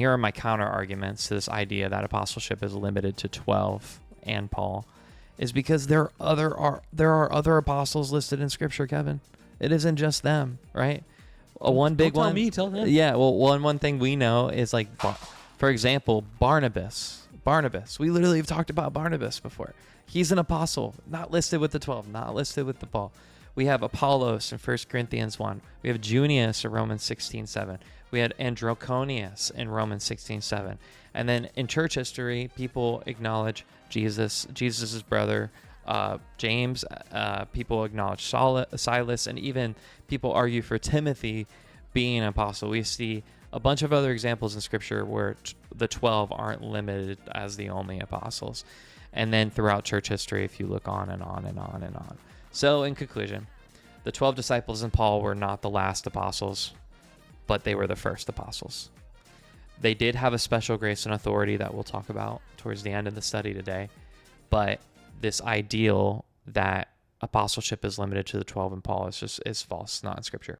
Here are my counter arguments to this idea that apostleship is limited to 12 and Paul, is because there are other apostles listed in Scripture, Kevin. It isn't just them, right? One big one. Tell me, tell them. Yeah, well, one thing we know is like, for example, Barnabas. We literally have talked about Barnabas before. He's an apostle, not listed with the 12, not listed with the Paul. We have Apollos in 1 Corinthians 1. We have Junias in Romans 16:7. We had Androconius in Romans 16:7. And then in church history, people acknowledge Jesus's brother, James. People acknowledge Silas, and even people argue for Timothy being an apostle. We see a bunch of other examples in Scripture where the 12 aren't limited as the only apostles. And then throughout church history, if you look on and on and on and on. So in conclusion, the 12 disciples and Paul were not the last apostles, but they were the first apostles. They did have a special grace and authority that we'll talk about towards the end of the study today. But this ideal that apostleship is limited to the 12 and Paul is false, not in Scripture.